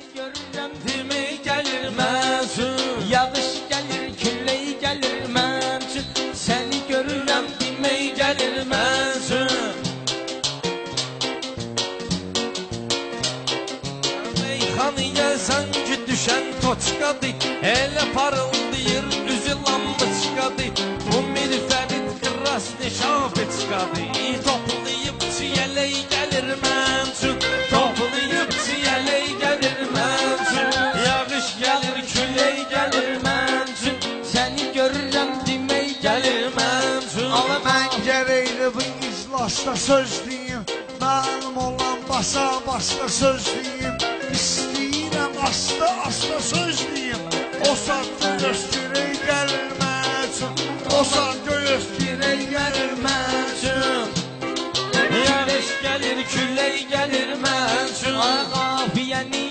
Seni görürəm demə gəlir mən üçün. Yağış gəlir, küllək gəlir mən üçün. Səni görürəm demə gəlir mən üçün. Meyxanıya sanki düşən toçqadır, elə parıldayır üzü lambaçqadır. Bu mirfərid qıraslı şafiçqadır, toplayıb çiyələk gəlir mən üçün. Toplayıb çiyələk gəlir mən üçün. Yağış gəlir, küllək gəlir mən üçün. Səni görürəm demək gəlir mən üçün. Ama mən gərəkli bu iclasda söz deyim, mənim olan başa söz deyim. İstəyirəm asta söz deyim. O saat göz girək gəlir mən üçün. O saat göz girək gəlir mən üçün. Yağış gəlir, küllək gəlir mən üçün. Qafiyəni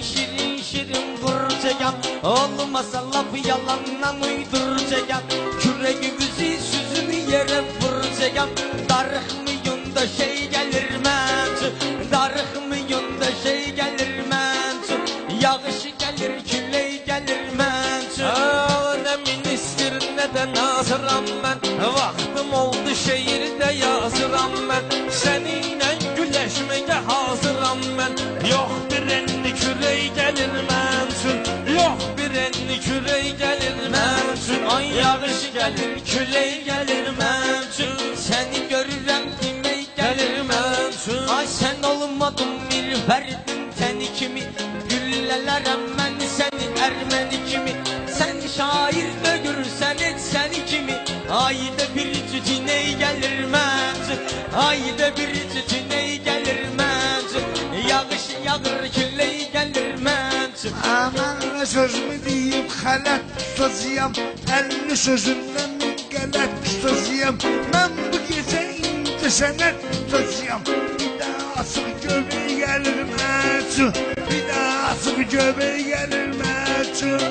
şirin vuracağım. Olmasa laf yalandan uyduracağım. Küreğimizi süzünü yere vuracağım. Darıxmıyında şey gəlir mən üçün. Darıxmıyında şey gəlir mən üçün. Yağış gəlir, küllək gəlir mən üçün. Nə minister, nə də nazıram mən. Vaxtım oldu şeirdə yazıram mən. Səninlə güləşməyə hazıram mən. Yox bir enli kürək gəlir mən üçün. Yox bir enli kürək gəlir mən üçün. Ay yağış gəlir, küllək gəlir mən üçün. Səni görürəm demək gəlir mən üçün. Ay sən olmadın bir fərdin təni kimi. Güllələrəm mən səni ərməni kimi. Sən şair ögürsən et səni kimi. Ayda bir cücüney gəlir mən üçün. Ayda bir cücüney gəlir mən üçün. Yağış yağır, küllək gəlir mən üçün. Mən nə sözümü deyib xələt tutacağım. 50 sözümdən qələt tutacağım. Mən bu gecə incə sənət tutacağım. Bir də açıq göbək gəlir mən üçün. Bir də açıq göbək gəlir mən üçün.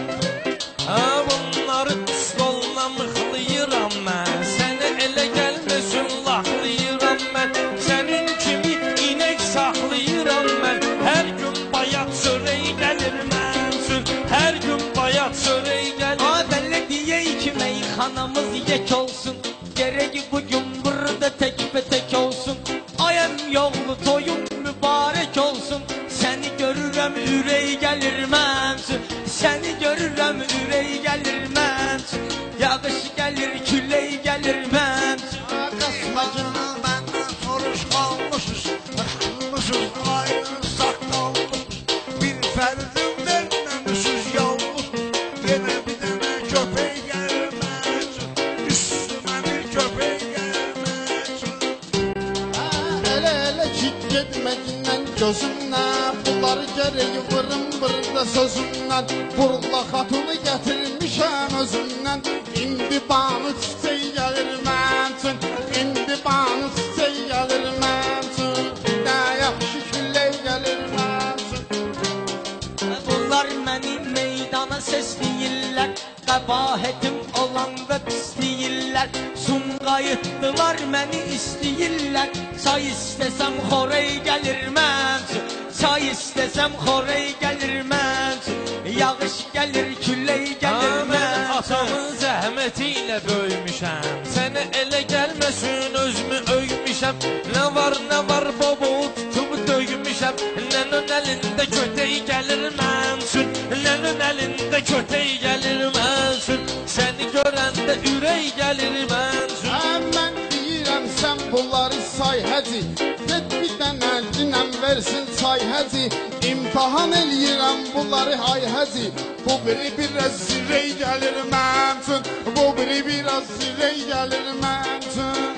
Bunları stoluna mıxlayıram mən. Sənə elə gəlməsin laxlayıram mən. Sənin kimi inək saxlayıram mən. Hər gün bayat çörək gəlir mən üçün. Hər gün bayat çörək gəlir. Belə deyək ki meyxanamız yek olsun. Gerek bugün burada tek ve tek olsun. Ayem yollu toyum mübarek olsun. Səni görürəm ürək gəlir mən üçün. Səni görürəm ürək gəlir mən üçün. Yağış gəlir, küllək gəlir mən üçün. Qasmacının məndən soruş qalmışız. Qırmışız, ayrı saqqalmışız. Bir fərdim verməmişiz yalnız. Yenə bir dənə köpək gəlir mən üçün. Üstümə bir köpək gəlir mən üçün. Elə ki getmədindən gözümdən. Bunları gərək vırım burada sözümdən. Burla xatunu gətirmişəm özümdən. İndi banı çiçək gəlir mən üçün. İndi banı çiçək gəlir mən üçün. Nə yaxşı küllək gəlir mən üçün. Bunlar məni meydana səsləyirlər. Qəbahetim olanda pisləyirlər. Sumqayıtdılar məni istəyirlər. Çay istəsəm xorey gəlir mən üçün. Çay istəsəm xorey gəlir mən üçün. Yağış gəlir, küllək gəlir Mən mən üçün. atamın zəhməti ilə böyümüşəm. Sənə elə gəlməsin özümü öymüşəm. Nə var bobo tutub döymüşəm. Nənün əlində kötək gəlir mən üçün. Nənün əlində kötək gəlir mən üçün. Səni görəndə ürək gəlir mən üçün. Mən deyirəm sən bunları say həci. Get bir dənə dinəm versin çay həci. İmtahan eləyirəm bunları hay həci. Bu biri biraz zirey gəlir mən üçün. Bu biri biraz zirey gəlir mən üçün.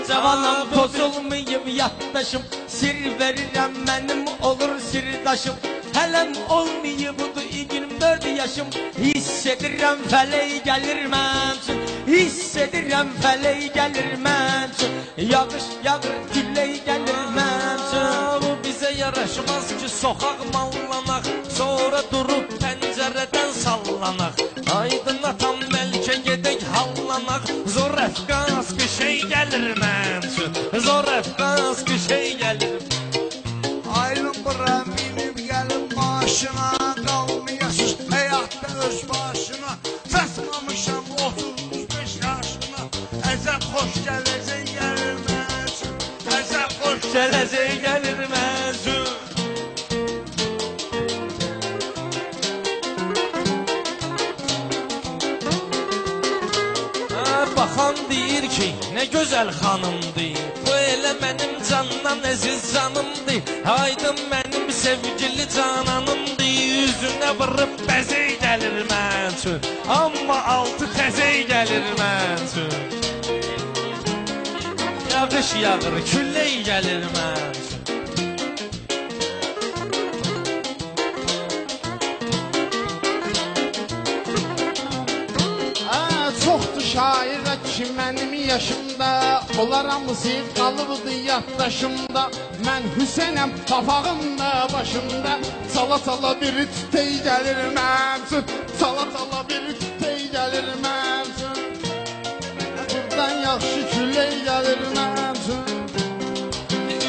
Cavanam pozulmayıb yaddaşım. Sir verirəm mənim olur sirdaşım. Hələm olmayıbdı 24 yaşım. Hiss edirəm fələk gəlir mən üçün. Hiss edirəm fələk gəlir mən üçün. Yağış yağır, küllək gəlir mən üçün. Bu bizə yaraşmaz ki sokaq mallanaq. Sonra durub pəncərədən sallanaq. Aydın atam bəlkə gedək hallanaq. Zor əfqaz ki şey gəlir mən üçün. Zor əfqaz ki şey gəlir. Ayrım bura minib gəlib maşına qal. öz başına çatmamışam 35 yaşına. Əcəb xoş gələcək gəlir mən üçün. Əcəb xoş Gələcək gəlir mənzur. Baxan deyir ki, nə gözəl xanımdır. Bu elə mənim candan əziz canımdır. Aydın mənim sevgili cananımdır. Yüzünə vırıb bəzək gəlir mən üçün. Amma altı təzək gəlir mən üçün. Yağış yağır, küllək gəlir mən üçün. Çoxdur şairə ki mənim yaşımda, onlara musiq qalıbdı yaddaşımda. Mən Hüseynəm papağımda başımda, çala-çala bir tütey gəlir mən üçün. Çala-çala bir tütey gəlir mən üçün. Buradan yaxşı küllək gəlir mən üçün.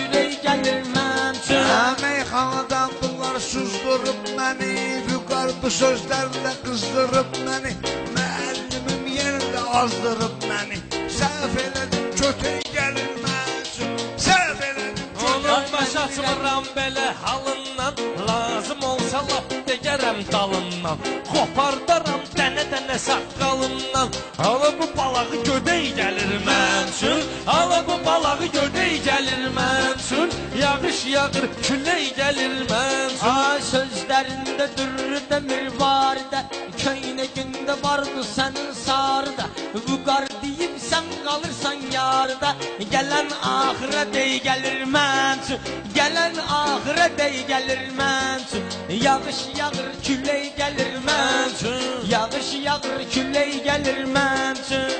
Ürək gəlir mən üçün. Meyxanadan bunlar suzdurub məni, vüqar bu sözlərlə qızdırıb məni. Müəllimim yerində azdırıb məni. Səhv elədim, kötək gəlir mən üçün. Səhv elədim, Onun baş açmıram belə halından. Lazım olsa lap degərəm dalından. Qopardaram dənə-dənə saqqalımdan. Hala bu balağı gödək gəlir mən üçün. Hala bu balağı gödək gəlir mən üçün. Yağış yağır, küllək gəlir mən üçün. Ay sözlərində dürrü demir vardı. Köynəyində vardı sənin sarıda. Vüqar deyib sən qalırsan yarıda. Gələn axirə dey gəlir mən üçün. Gələn axirə dey gəlir mən üçün. Yağış yağır, küllək gəlir mən üçün. Yağış yağır, küllək gəlir mən üçün.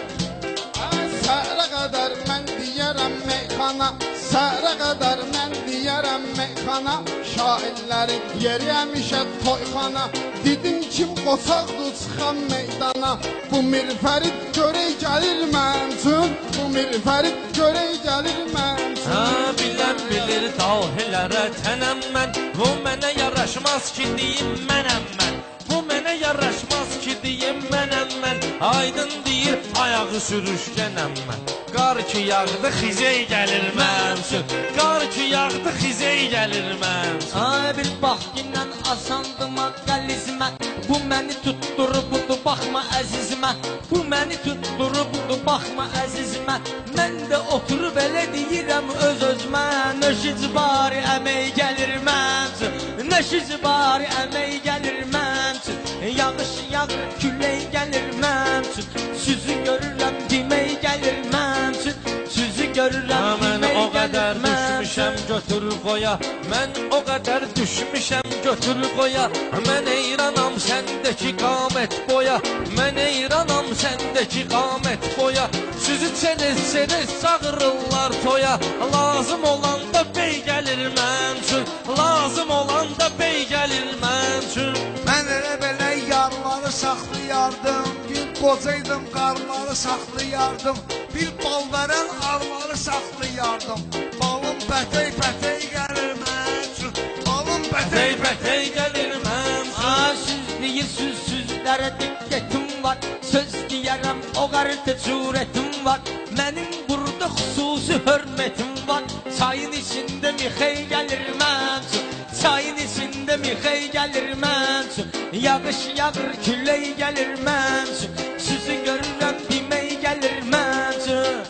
Səhərə qədər mən deyərəm meyxana, səhərə qədər mən deyərəm meyxana. Şairlərin yeri həmişə toyxana, dedim kim qoçaqdır çıxan meydana. Bu mirfərid görək gəlir mən üçün, bu mirfərid görək gəlir mən üçün. Bilən bilir dahilərə tənəm mən. Bu mənə yaraşmaz ki deyim mənəm mən. Bu mənə yaraşmaz ki deyim mənəm mən. Aydın deyir ayağı sürüşkənəm mən. Qar ki yağdı xizey gəlir mən üçün. Qar ki yağdı xizey gəlir mən üçün. Ay bir bax gündən asandıma qəlizmə. Bu məni tutturubudu baxma əzizmə. Bu məni tutturubudu baxma əzizmə. Mən də oturub elə deyirəm öz-özmə. Nöşic bari əmək gəlir mən üçün. Nöşic bari əmək gəlir mən üçün. Yağış yağır, küllək gəlir mən üçün. Süzü görürəm, demək gəlir mən üçün. Süzü görürəm, Mən demək o qədər gəlir mən düşmüşəm götür qoya. Mən o qədər düşmüşəm götür qoya. Mən eyranam səndəki qamət boya. Mən eyranam səndəki qamət boya. Sizi çerez-çerez çağırırlar toya. Lazım olanda bey gəlir mən üçün. Lazım olanda bey gəlir mən üçün. mən elə belə yarları saxlayardım. Bir qocaydım, qarları saxlayardım. Bir bal verən arları saxlayardım. Balım pətey-pətey gəlir mən üçün. Balım Bətey pətey-pətey bətey gəlir mən üçün. Aa, süz deyir sözlərə diqqətim var. Söz deyərəm o qarıtı cürətim var. Mənim burada xüsusi hörmətim var. Çayın içində mixey gəlir mən üçün. Çayın içində mixey gəlir mən üçün. Yağış yağır, küllək gəlir mən üçün. Süzü görürəm, demək gəlir mən üçün.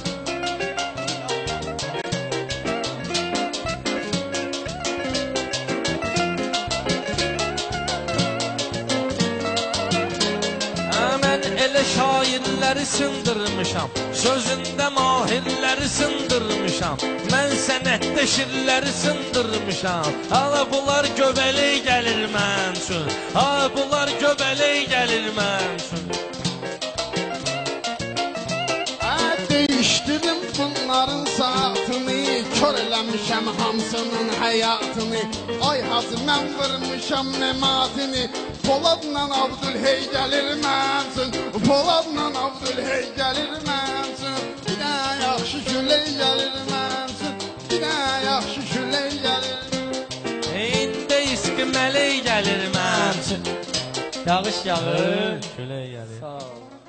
Mən elə şairləri sındırmışam. Sözündə mahirləri sındırmışam. Mən sənətdə şirləri sındırmışam. Hala bunlar göbələk gəlir mən üçün. Hala bunlar göbələk gəlir mən üçün. Değiştirim bunların saatını, kör eləmişəm hamısının həyatını. Ay hacı mən vırmışam məmatini. Poladla Abdülhey gəlir mən üçün. Poladla Abdülhey gəlir mən üçün. Bir də yaxşı küllək gəlir mən üçün. Bir də yaxşı küllək gəlir. İndə iski mələk gəlir mən üçün. Yağış yağır. Külək gəlir. Sağ ol.